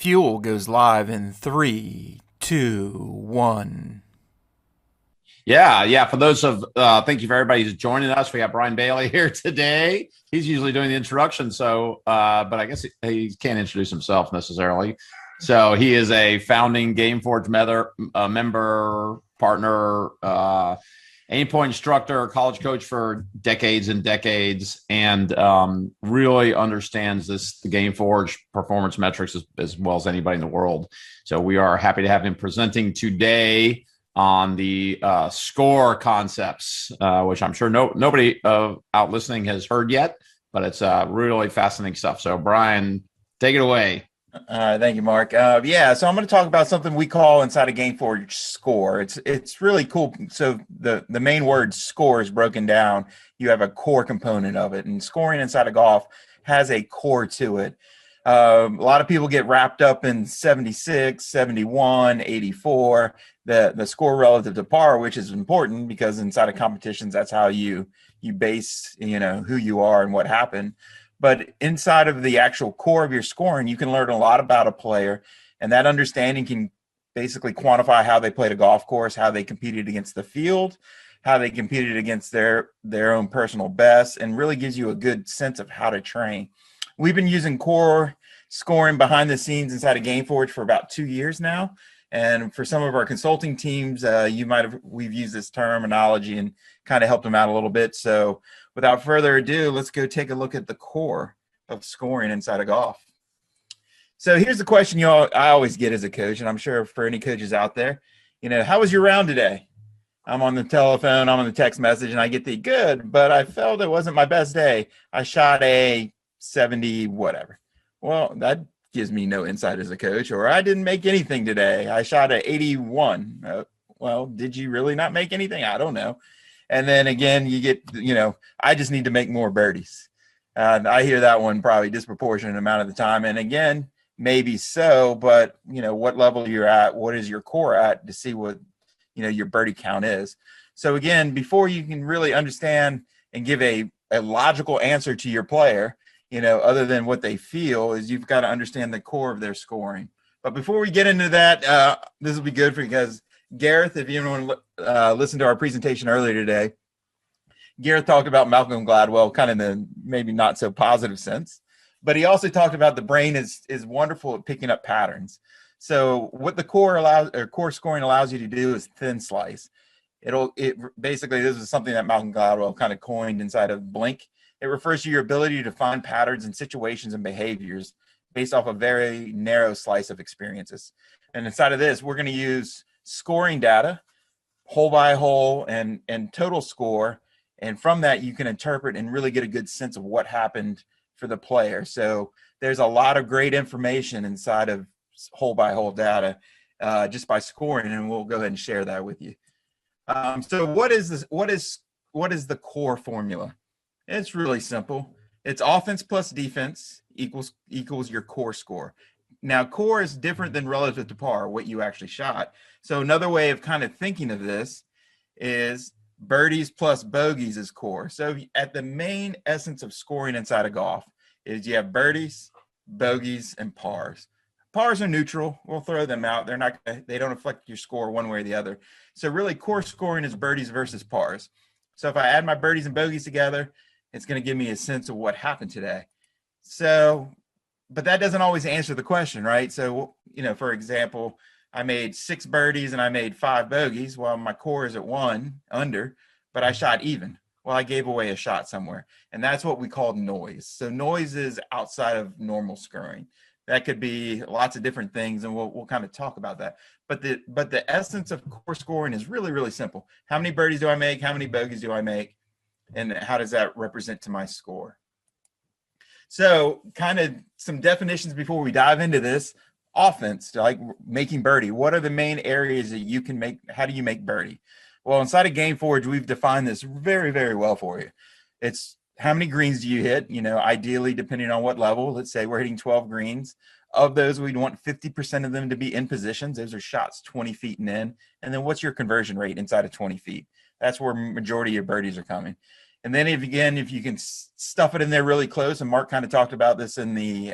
Fuel goes live in three, two, one. Yeah. For those of thank you for everybody who's joining us. We got Brian Bailie here today. He's usually doing the introduction, but I guess he can't introduce himself necessarily. So he is a founding GameForge member, partner, aimpoint instructor, college coach for decades and decades, and really understands the GameForge performance metrics as well as anybody in the world. So we are happy to have him presenting today on the sCore concepts, which I'm sure nobody out listening has heard yet, but it's really fascinating stuff. So, Brian, take it away. Thank you, Mark. So I'm going to talk about something we call inside of GameForge sCore. It's really cool. So the main word sCore is broken down. You have a core component of it, and scoring inside of golf has a core to it. A lot of people get wrapped up in 76, 71, 84, the score relative to par, which is important because inside of competitions, that's how you base, who you are and what happened. But inside of the actual core of your scoring, you can learn a lot about a player, and that understanding can basically quantify how they played a golf course, how they competed against the field, how they competed against their own personal best, and really gives you a good sense of how to train. We've been using core scoring behind the scenes inside of GameForge for about 2 years now. And for some of our consulting teams, we've used this terminology and kind of helped them out a little bit. So without further ado, let's go take a look at the core of scoring inside of golf. So here's the question I always get as a coach, and I'm sure for any coaches out there, how was your round today? I'm on the telephone, I'm on the text message, and I get the good, but I felt it wasn't my best day. I shot a 70, whatever. Well, that gives me no insight as a coach. Or I didn't make anything today. I shot a 81. Well, did you really not make anything? I don't know. And then again, you get, I just need to make more birdies. I hear that one probably disproportionate amount of the time. And again, maybe so, but what level you're at, what is your core at to see what, your birdie count is. So again, before you can really understand and give a logical answer to your player, other than what they feel, is you've got to understand the core of their scoring. But before we get into that, this will be good for you guys. Gareth, if you want to listen to our presentation earlier today, Gareth talked about Malcolm Gladwell, kind of in the maybe not so positive sense, but he also talked about the brain is wonderful at picking up patterns. So what the core scoring allows you to do is thin slice. Basically, this is something that Malcolm Gladwell kind of coined inside of Blink. It refers to your ability to find patterns in situations and behaviors based off a very narrow slice of experiences. And inside of this, we're going to use scoring data, hole by hole, and total score. And from that, you can interpret and really get a good sense of what happened for the player. So there's a lot of great information inside of hole by hole data just by scoring, and we'll go ahead and share that with you. So what is this? What is the core formula? It's really simple. It's offense plus defense equals your core score. Now, core is different than relative to par, what you actually shot. So another way of kind of thinking of this is birdies plus bogeys is core. So at the main essence of scoring inside of golf is you have birdies, bogeys, and pars. Pars are neutral. We'll throw them out. They don't affect your score one way or the other. So really core scoring is birdies versus pars. So if I add my birdies and bogeys together, it's going to give me a sense of what happened today. So, but that doesn't always answer the question, right? So, for example, I made 6 birdies and I made 5 bogeys. Well, my core is at 1 under, but I shot even. Well, I gave away a shot somewhere. And that's what we call noise. So noise is outside of normal scoring. That could be lots of different things, and we'll kind of talk about that. But the essence of core scoring is really, really simple. How many birdies do I make? How many bogeys do I make? And how does that represent to my score? So kind of some definitions before we dive into this. Offense, like making birdie. What are the main areas that you can make? How do you make birdie? Well, inside of GameForge, we've defined this very, very well for you. It's how many greens do you hit? Ideally, depending on what level. Let's say we're hitting 12 greens. Of those, we'd want 50% of them to be in positions. Those are shots 20 feet and in. And then what's your conversion rate inside of 20 feet? That's where majority of your birdies are coming. And then if you can stuff it in there really close, and Mark kind of talked about this in the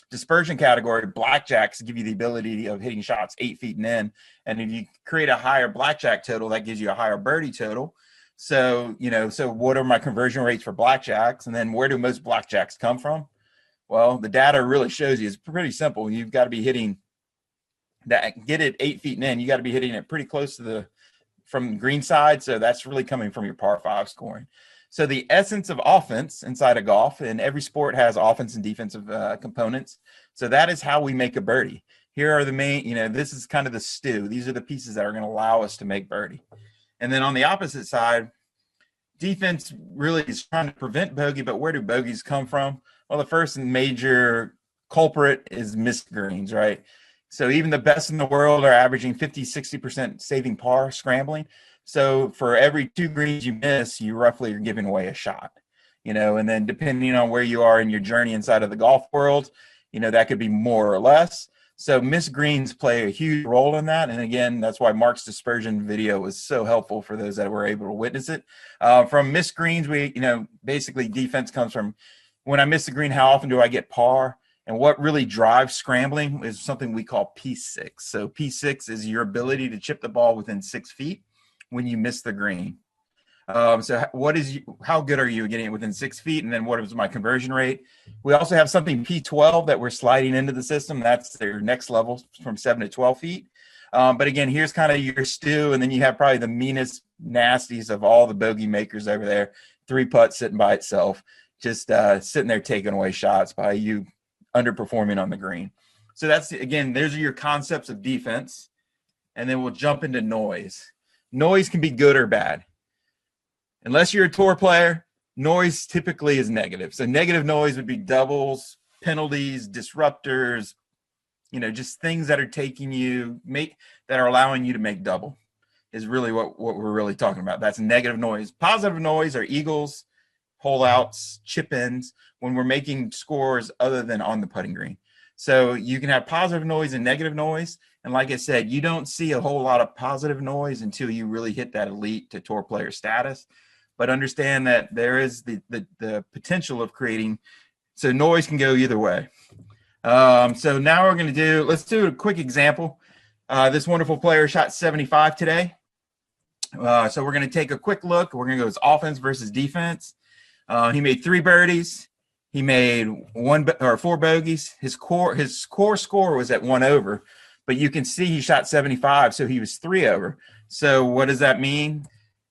dispersion category, blackjacks give you the ability of hitting shots 8 feet and in. And if you create a higher blackjack total, that gives you a higher birdie total. So, so what are my conversion rates for blackjacks? And then where do most blackjacks come from? Well, the data really shows you it's pretty simple. You've got to be hitting that, get it 8 feet and in. You got to be hitting it pretty close to from the green side. So that's really coming from your par 5 scoring. So the essence of offense inside of golf, and every sport has offense and defensive components. So that is how we make a birdie. Here are the main, this is kind of the stew. These are the pieces that are going to allow us to make birdie. And then on the opposite side, defense really is trying to prevent bogey, but where do bogeys come from? Well, the first major culprit is missed greens, right? So even the best in the world are averaging 50, 60% saving par scrambling. So for every 2 greens you miss, you roughly are giving away a shot, and then depending on where you are in your journey inside of the golf world, that could be more or less. So missed greens play a huge role in that. And again, that's why Mark's dispersion video was so helpful for those that were able to witness it. From missed greens, we, basically defense comes from when I miss the green, how often do I get par? And what really drives scrambling is something we call P6. So P6 is your ability to chip the ball within 6 feet when you miss the green. So how good are you getting it within 6 feet? And then what is my conversion rate? We also have something P12 that we're sliding into the system. That's their next level from 7 to 12 feet. But again, here's kind of your stew. And then you have probably the meanest nasties of all the bogey makers over there. 3-putt sitting by itself, just sitting there taking away shots by you underperforming on the green. So that's, again, those are your concepts of defense. And then we'll jump into noise. Noise can be good or bad. Unless you're a tour player, noise typically is negative. So negative noise would be doubles, penalties, disruptors, just things that are that are allowing you to make double is really what we're really talking about. That's negative noise. Positive noise are eagles, hole outs, chip ins, when we're making scores other than on the putting green. So you can have positive noise and negative noise. And like I said, you don't see a whole lot of positive noise until you really hit that elite to tour player status. But understand that there is the potential of creating, so noise can go either way. So now let's do a quick example. This wonderful player shot 75 today. So we're going to take a quick look. We're going to go his offense versus defense. He made 3 birdies. He made 4 bogeys. His core score was at 1 over, but you can see he shot 75, so he was 3 over. So what does that mean?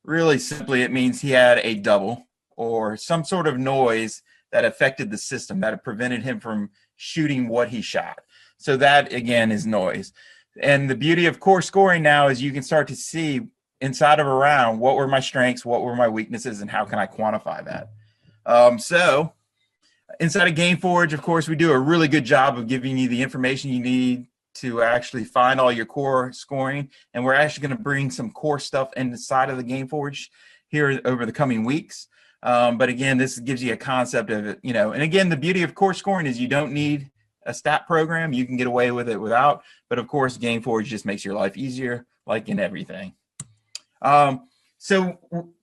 Really simply, it means he had a double or some sort of noise that affected the system that had prevented him from shooting what he shot. So that, again, is noise. And the beauty of core scoring now is you can start to see inside of a round, what were my strengths, what were my weaknesses, and how can I quantify that? So inside of GameForge, of course, we do a really good job of giving you the information you need to actually find all your core scoring. And we're actually going to bring some core stuff inside of the GameForge here over the coming weeks. But again, this gives you a concept of it, and again, the beauty of core scoring is you don't need a stat program. You can get away with it without, but of course, GameForge just makes your life easier, like in everything. So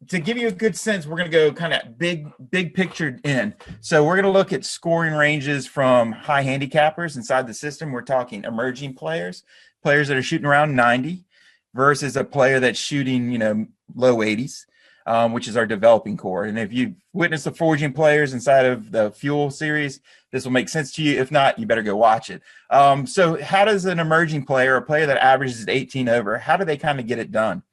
to give you a good sense, we're going to go kind of big picture in. So we're going to look at scoring ranges from high handicappers inside the system. We're talking emerging players that are shooting around 90 versus a player that's shooting, low 80s, which is our developing core. And if you've witnessed the forging players inside of the Fuel series, this will make sense to you. If not, you better go watch it. So how does an emerging player, a player that averages 18 over, how do they kind of get it done?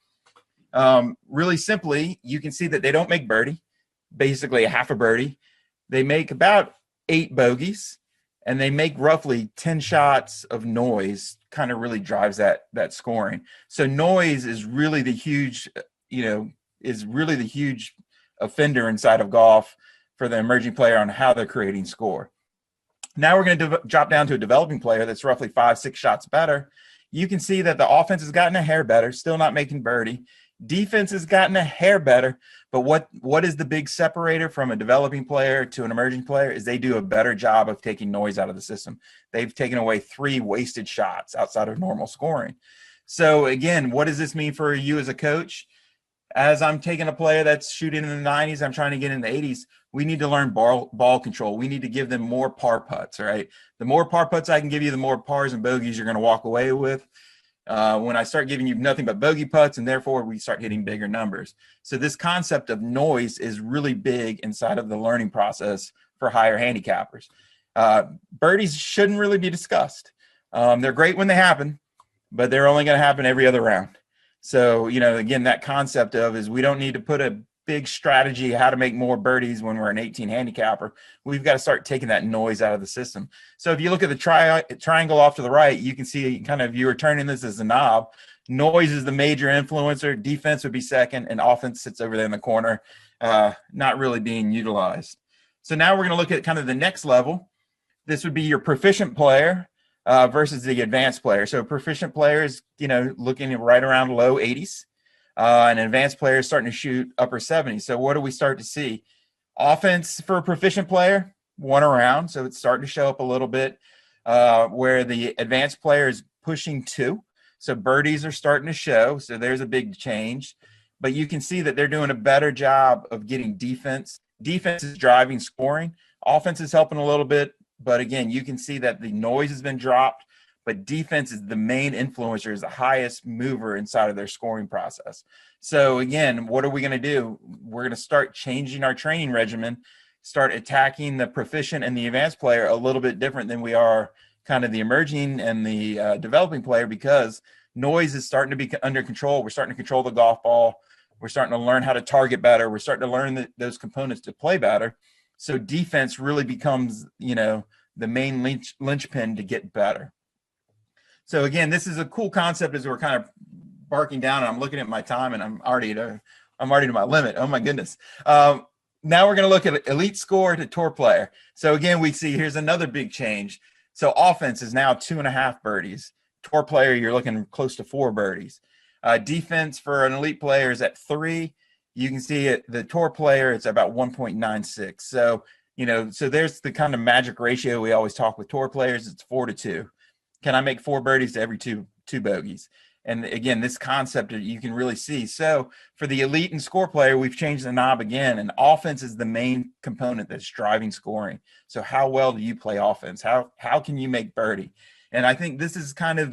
Really simply, you can see that they don't make birdie, basically a half a birdie. They make about 8 bogeys, and they make roughly 10 shots of noise, kind of really drives that scoring. So noise is really the huge, offender inside of golf for the emerging player on how they're creating score. Now we're going to drop down to a developing player that's roughly 5-6 shots better. You can see that the offense has gotten a hair better, still not making birdie. Defense has gotten a hair better, but what is the big separator from a developing player to an emerging player is they do a better job of taking noise out of the system. They've taken away 3 wasted shots outside of normal scoring. So again, what does this mean for you as a coach? as I'm taking a player that's shooting in the 90s, I'm trying to get in the 80s. We need to learn ball control. We need to give them more par putts, right? The more par putts I can give you, the more pars and bogeys you're going to walk away with. When I start giving you nothing but bogey putts, and therefore we start hitting bigger numbers. So this concept of noise is really big inside of the learning process for higher handicappers. Birdies shouldn't really be discussed. They're great when they happen, but they're only going to happen every other round. So, again, that concept of is we don't need to put a big strategy how to make more birdies when we're an 18 handicapper. We've got to start taking that noise out of the system. So if you look at the triangle off to the right, you can see kind of you are turning this as a knob. Noise is the major influencer. Defense would be second, and offense sits over there in the corner, not really being utilized. So now we're going to look at kind of the next level. This would be your proficient player versus the advanced player. So proficient player is, looking right around low 80s. An advanced player is starting to shoot upper 70s. So what do we start to see? Offense for a proficient player, 1 around. So it's starting to show up a little bit where the advanced player is pushing 2. So birdies are starting to show. So there's a big change. But you can see that they're doing a better job of getting defense. Defense is driving scoring. Offense is helping a little bit. But again, you can see that the noise has been dropped, but defense is the main influencer, is the highest mover inside of their scoring process. So again, what are we going to do? We're going to start changing our training regimen, start attacking the proficient and the advanced player a little bit different than we are kind of the emerging and the developing player, because noise is starting to be under control. We're starting to control the golf ball. We're starting to learn how to target better. We're starting to learn those components to play better. So defense really becomes, the main linchpin to get better. So again, this is a cool concept as we're kind of barking down, and I'm looking at my time, and I'm already to my limit. Oh my goodness. Now we're going to look at elite score to tour player. So again, we see here's another big change. So offense is now 2.5 birdies. Tour player, you're looking close to 4 birdies. Defense for an elite player is at 3. You can see it, the tour player, it's about 1.96. So, so there's the kind of magic ratio we always talk with tour players. It's 4-2. Can I make 4 birdies to every two bogeys? And again, this concept you can really see. So for the elite and score player, we've changed the knob again, and offense is the main component that's driving scoring. So how well do you play offense? How can you make birdie? And I think this is kind of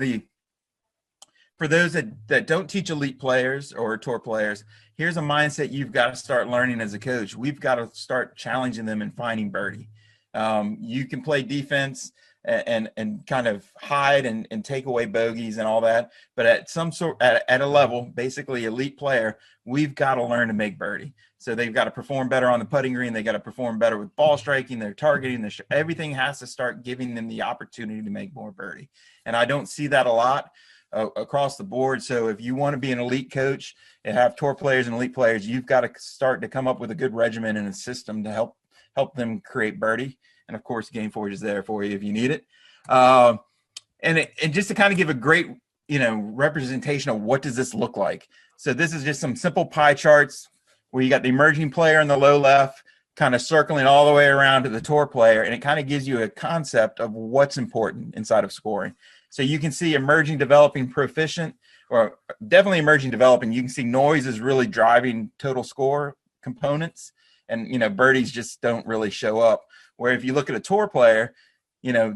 for those that don't teach elite players or tour players, here's a mindset you've got to start learning as a coach. We've got to start challenging them and finding birdie. You can play defense and kind of hide and take away bogeys and all that, but at a level, basically elite player, we've got to learn to make birdie. So they've got to perform better on the putting green. They got to perform better with ball striking. They're targeting. Everything has to start giving them the opportunity to make more birdie. And I don't see that a lot across the board. So if you want to be an elite coach and have tour players and elite players, you've got to start to come up with a good regimen and a system to help them create birdie. And of course, Game Forge is there for you if you need it. And just to kind of give a great, representation of what does this look like. So this is just some simple pie charts where you got the emerging player in the low left, kind of circling all the way around to the tour player. And it kind of gives you a concept of what's important inside of scoring. So you can see emerging, developing, proficient, or definitely emerging, developing. You can see noise is really driving total score components, and birdies just don't really show up. Where if you look at a tour player,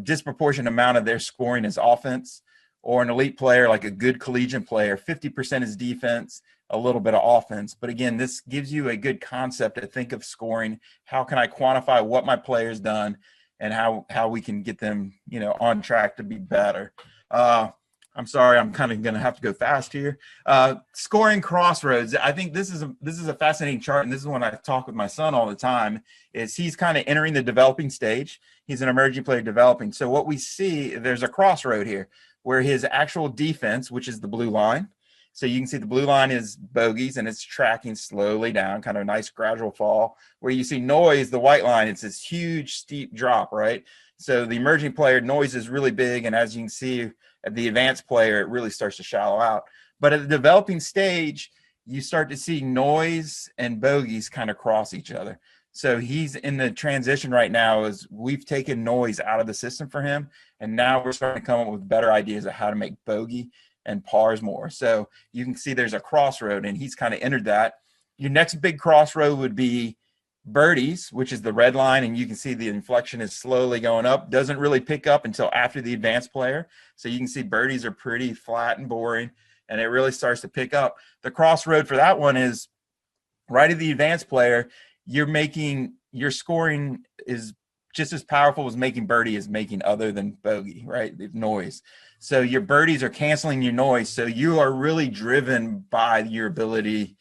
disproportionate amount of their scoring is offense, or an elite player, like a good collegiate player, 50% is defense, a little bit of offense. But again, this gives you a good concept to think of scoring. How can I quantify what my player's done and how we can get them, on track to be better? I'm sorry, I'm kind of going to have to go fast here. Scoring crossroads. I think this is a fascinating chart, and this is when I talk with my son all the time. Is he's kind of entering the developing stage. He's an emerging player developing. So what we see, there's a crossroad here where his actual defense, which is the blue line. So you can see the blue line is bogeys, and it's tracking slowly down, kind of a nice gradual fall. Where you see noise, the white line, it's this huge steep drop, right? So the emerging player, noise is really big, and as you can see, at the advanced player, it really starts to shallow out. But at the developing stage, you start to see noise and bogeys kind of cross each other. So he's in the transition right now as we've taken noise out of the system for him, and now we're starting to come up with better ideas of how to make bogey and pars more. So you can see there's a crossroad, and he's kind of entered that. Your next big crossroad would be birdies, which is the red line, and you can see the inflection is slowly going up. Doesn't really pick up until after the advanced player. So you can see birdies are pretty flat and boring, and it really starts to pick up. The crossroad for that one is right at the advanced player. Your scoring is just as powerful as making birdie is making other than bogey, right? The noise. So your birdies are canceling your noise. So you are really driven by your ability.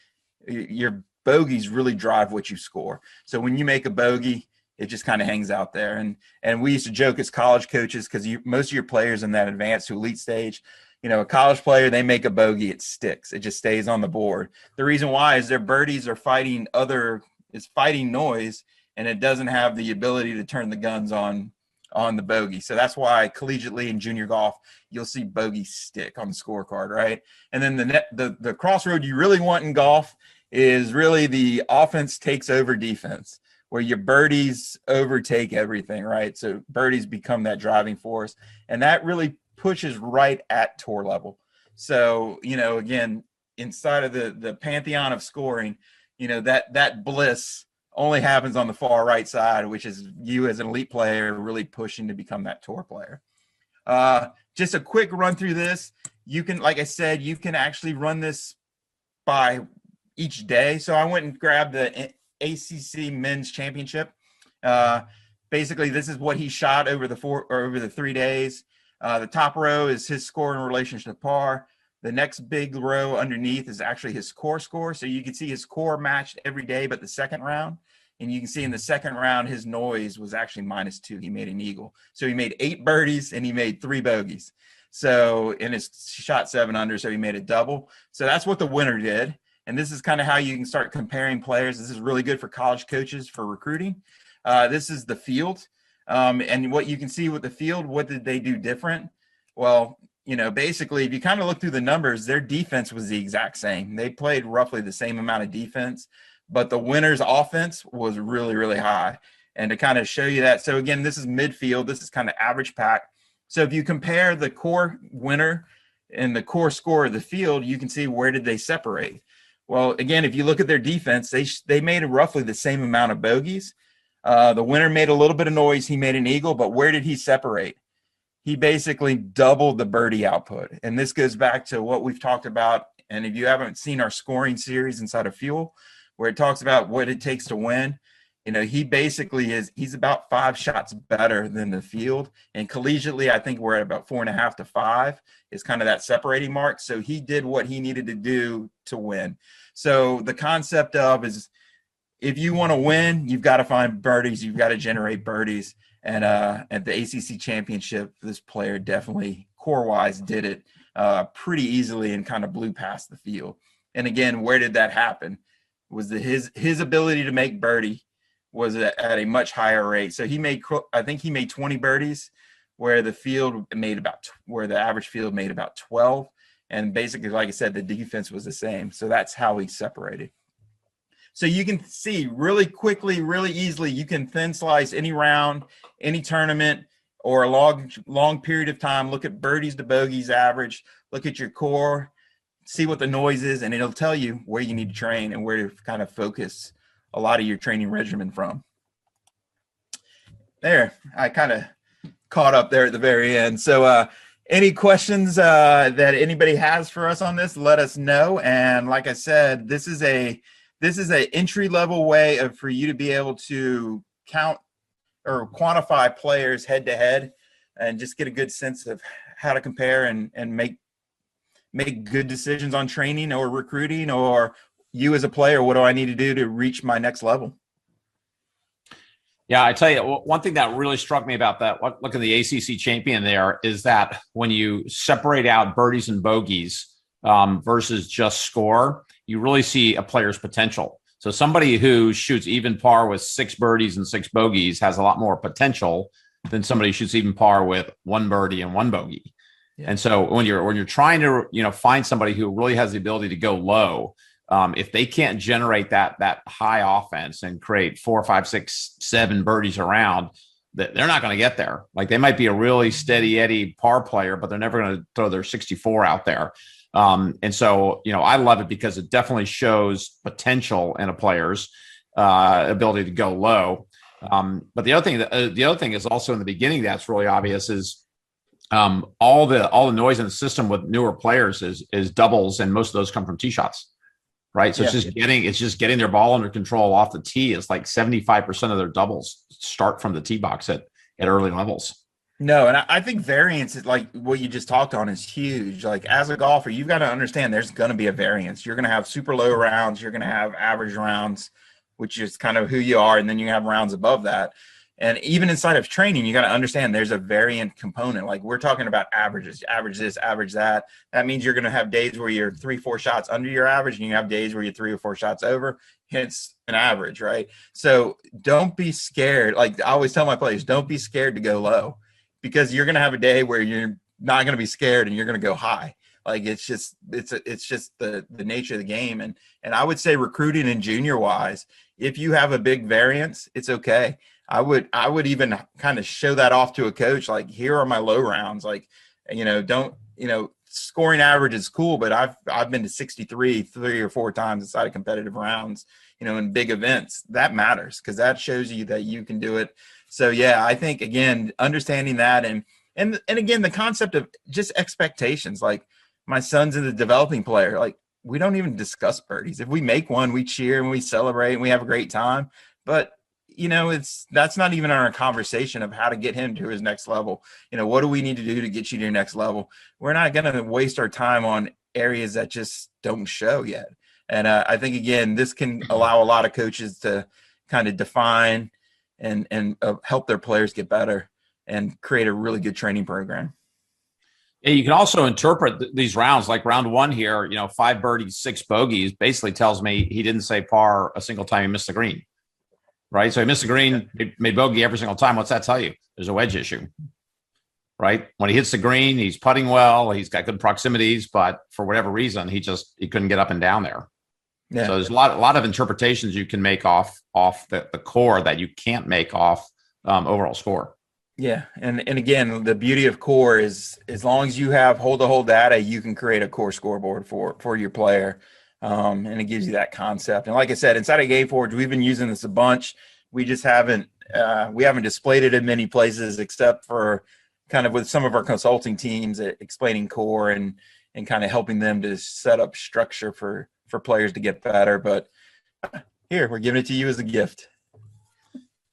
Your bogeys really drive what you score. So when you make a bogey, it just kind of hangs out there. And we used to joke as college coaches, because most of your players in that advanced to elite stage, a college player, they make a bogey, it sticks. It just stays on the board. The reason why is their birdies are fighting noise, and it doesn't have the ability to turn the guns on the bogey. So that's why collegiately in junior golf, you'll see bogey stick on the scorecard, right? And then the crossroad you really want in golf is really the offense takes over defense, where your birdies overtake everything, right? So birdies become that driving force, and that really pushes right at tour level. So, again, inside of the pantheon of scoring, that bliss only happens on the far right side, which is you as an elite player really pushing to become that tour player. Just a quick run through this. You can, like I said, you can actually run this by each day. So I went and grabbed the ACC Men's Championship. Basically, this is what he shot over the 3 days. The top row is his score in relation to par. The next big row underneath is actually his core score. So you can see his core matched every day but the second round. And you can see in the second round, his noise was actually -2. He made an eagle. So he made 8 birdies and he made 3 bogeys. So, and his shot 7 under, so he made a double. So that's what the winner did. And this is kind of how you can start comparing players. This is really good for college coaches for recruiting. This is the field. And what you can see with the field, what did they do different? Well, basically, if you kind of look through the numbers, their defense was the exact same. They played roughly the same amount of defense, but the winner's offense was really, really high. And to kind of show you that, so again, this is midfield. This is kind of average pack. So if you compare the core winner and the core score of the field, you can see where did they separate. Well, again, if you look at their defense, they made roughly the same amount of bogeys. The winner made a little bit of noise. He made an eagle, but where did he separate? He basically doubled the birdie output. And this goes back to what we've talked about. And if you haven't seen our scoring series inside of Fuel, where it talks about what it takes to win, he basically he's about 5 shots better than the field. And collegiately, I think we're at about 4.5 to 5 is kind of that separating mark. So he did what he needed to do to win. So the concept of is, if you want to win, you've got to find birdies. You've got to generate birdies. And at the ACC championship, this player definitely core-wise did it pretty easily and kind of blew past the field. And again, where did that happen? Was his ability to make birdie was at a much higher rate. So I think he made 20 birdies, where the average field made about 12. And basically, like I said, the defense was the same. So that's how he separated. So you can see really quickly, really easily, you can thin slice any round, any tournament, or a long period of time. Look at birdies to bogeys average, look at your core, see what the noise is, and it'll tell you where you need to train and where to kind of focus a lot of your training regimen from. There, I kind of caught up there at the very end. So any questions that anybody has for us on this, let us know. And like I said, this is an entry-level way for you to be able to count or quantify players head-to-head and just get a good sense of how to compare and make good decisions on training or recruiting, or you as a player, what do I need to do to reach my next level? Yeah, I tell you, one thing that really struck me about that, look at the ACC champion there, is that when you separate out birdies and bogeys versus just score, you really see a player's potential. So somebody who shoots even par with 6 birdies and 6 bogeys has a lot more potential than somebody who shoots even par with 1 birdie and 1 bogey. Yeah. And so when you're trying to find somebody who really has the ability to go low, if they can't generate that high offense and create 4, 5, 6, 7 birdies around, they're not going to get there. Like they might be a really steady Eddie par player, but they're never going to throw their 64 out there. And so, I love it because it definitely shows potential in a player's ability to go low. But the other thing is also in the beginning that's really obvious is all the noise in the system with newer players is doubles, and most of those come from tee shots, right? So it's just getting their ball under control off the tee. It's like 75% of their doubles start from the tee box at early levels. No, and I think variance is like what you just talked on is huge. Like as a golfer, you've got to understand there's going to be a variance. You're going to have super low rounds. You're going to have average rounds, which is kind of who you are. And then you have rounds above that. And even inside of training, you got to understand there's a variant component. Like we're talking about averages, average this, average that. That means you're going to have days where you're 3-4 shots under your average, and you have days where you're 3 or 4 shots over. Hence an average, right? So don't be scared. Like I always tell my players, don't be scared to go low, because you're going to have a day where you're not going to be scared and you're going to go high. Like it's just the nature of the game. And I would say recruiting and junior wise, if you have a big variance, it's okay. I would even kind of show that off to a coach. Like, here are my low rounds. Like, scoring average is cool, but I've been to 63 3 or 4 times inside of competitive rounds, in big events. That matters because that shows you that you can do it. So yeah, I think again, understanding that and again, the concept of just expectations. Like my son's a developing player. Like we don't even discuss birdies. If we make one, we cheer and we celebrate and we have a great time. But that's not even our conversation of how to get him to his next level. What do we need to do to get you to your next level? We're not going to waste our time on areas that just don't show yet. And I think, again, this can allow a lot of coaches to kind of define and help their players get better and create a really good training program. Yeah, you can also interpret these rounds, like round 1 here, 5 birdies, 6 bogeys, basically tells me he didn't say par a single time he missed the green. Right. So he missed the green, made bogey every single time. What's that tell you? There's a wedge issue, right? When he hits the green, he's putting well, he's got good proximities, but for whatever reason, he couldn't get up and down there. Yeah. So there's a lot of interpretations you can make off the core that you can't make off overall score. Yeah. And again, the beauty of core is as long as you have hole-to-hole data, you can create a core scoreboard for your player. And it gives you that concept. And like I said, inside of GameForge, we've been using this a bunch. We just haven't displayed it in many places except for kind of with some of our consulting teams explaining core and kind of helping them to set up structure for players to get better. But here, we're giving it to you as a gift.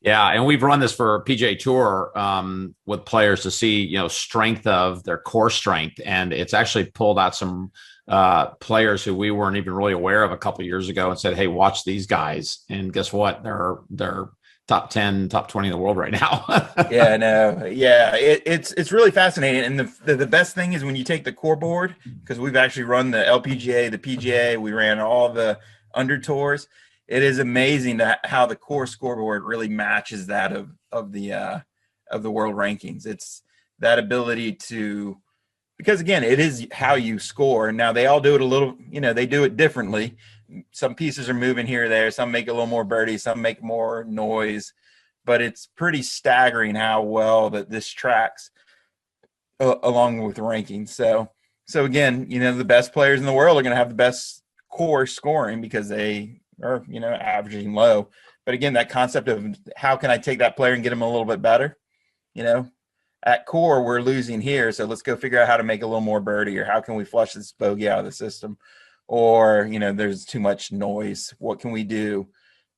Yeah, and we've run this for PGA Tour with players to see, strength of their core strength. And it's actually pulled out some players who we weren't even really aware of a couple of years ago and said, hey, watch these guys. And guess what? They're top 10, top 20 in the world right now. Yeah, no. Yeah, it's really fascinating. And the best thing is when you take the core board, because we've actually run the LPGA, the PGA, we ran all the under tours. It is amazing how the core scoreboard really matches that of the world rankings. It's that ability to, because again, it is how you score. Now they all do it a little, they do it differently. Some pieces are moving here or there. Some make a little more birdie, some make more noise, but it's pretty staggering how well that this tracks along with the rankings. So again, the best players in the world are going to have the best core scoring because they are, averaging low. But again, that concept of how can I take that player and get him a little bit better, at core, we're losing here. So let's go figure out how to make a little more birdie, or how can we flush this bogey out of the system? Or, there's too much noise. What can we do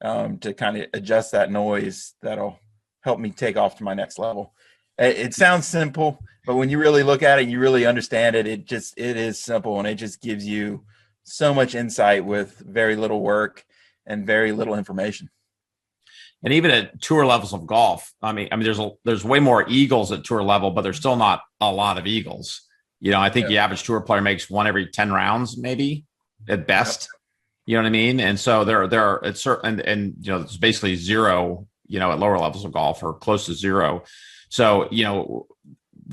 to kind of adjust that noise that'll help me take off to my next level? It sounds simple, but when you really look at it, you really understand it. It is simple, and it just gives you so much insight with very little work and very little information. And even at tour levels of golf, I mean, there's way more eagles at tour level, but there's still not a lot of eagles. I think the average tour player makes one every 10 rounds, maybe at best. Yep. You know what I mean? And so there are it's certain, and it's basically zero, at lower levels of golf, or close to zero. So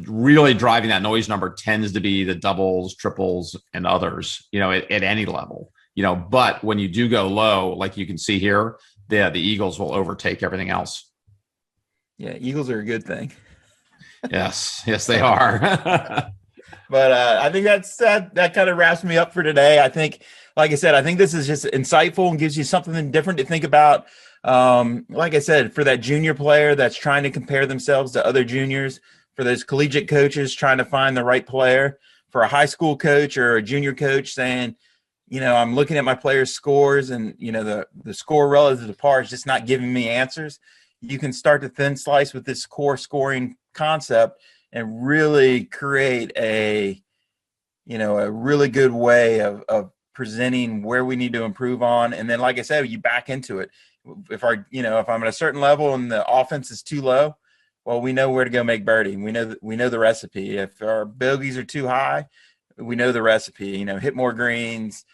really driving that noise number tends to be the doubles, triples, and others. At any level. But when you do go low, like you can see here, the Eagles will overtake everything else. Yeah, Eagles are a good thing. Yes, they are. But I think that kind of wraps me up for today. I think, like I said, I think this is just insightful and gives you something different to think about. Like I said, for that junior player that's trying to compare themselves to other juniors, for those collegiate coaches trying to find the right player, for a high school coach or a junior coach saying, I'm looking at my players' scores and, the score relative to par is just not giving me answers. You can start to thin slice with this core scoring concept and really create a really good way of presenting where we need to improve on. And then, like I said, you back into it. If I'm at a certain level and the offense is too low, well, we know where to go make birdie. We know the recipe. If our bogeys are too high, we know the recipe. Hit more greens.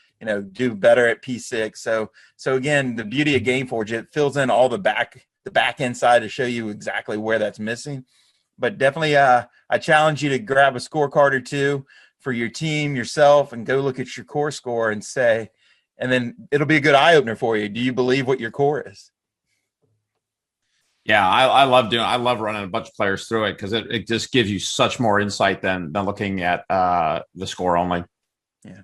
Do better at P6. So again, the beauty of GameForge, it fills in all the back end side to show you exactly where that's missing. But definitely, I challenge you to grab a scorecard or two for your team, yourself, and go look at your core score and say, and then it'll be a good eye opener for you. Do you believe what your core is? Yeah, I love running a bunch of players through it because it just gives you such more insight than looking at the score only. Yeah.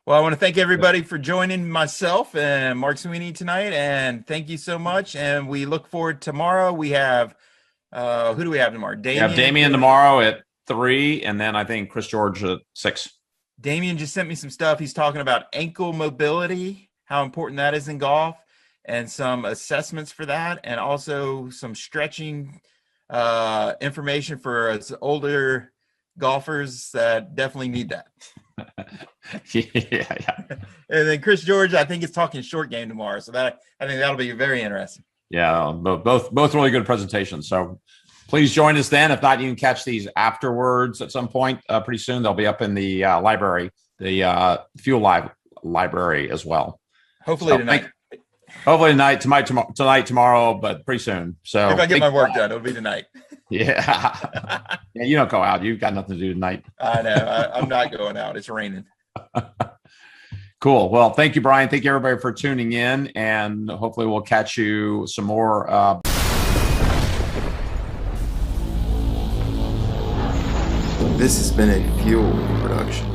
Well, I want to thank everybody for joining myself and Mark Sweeney tonight, and thank you so much. And we look forward tomorrow. We have who do we have tomorrow? We have Damien tomorrow at 3, and then I think Chris George at 6. Damien just sent me some stuff. He's talking about ankle mobility, how important that is in golf, and some assessments for that, and also some stretching information for us older golfers that definitely need that. Yeah. And then Chris George, I think, is talking short game tomorrow, so I think that'll be very interesting. Yeah, both really good presentations. So please join us then. If not, you can catch these afterwards at some point. Pretty soon they'll be up in the library, the Fuel Live library as well. Hopefully tonight. Hopefully tonight, tomorrow, but pretty soon. So if I get my work done, it'll be tonight. Yeah. Yeah, you don't go out. You've got nothing to do tonight. I know. I'm not going out. It's raining. Cool. Well, thank you, Brian. Thank you, everybody, for tuning in, and hopefully we'll catch you some more. This has been a Fuel production.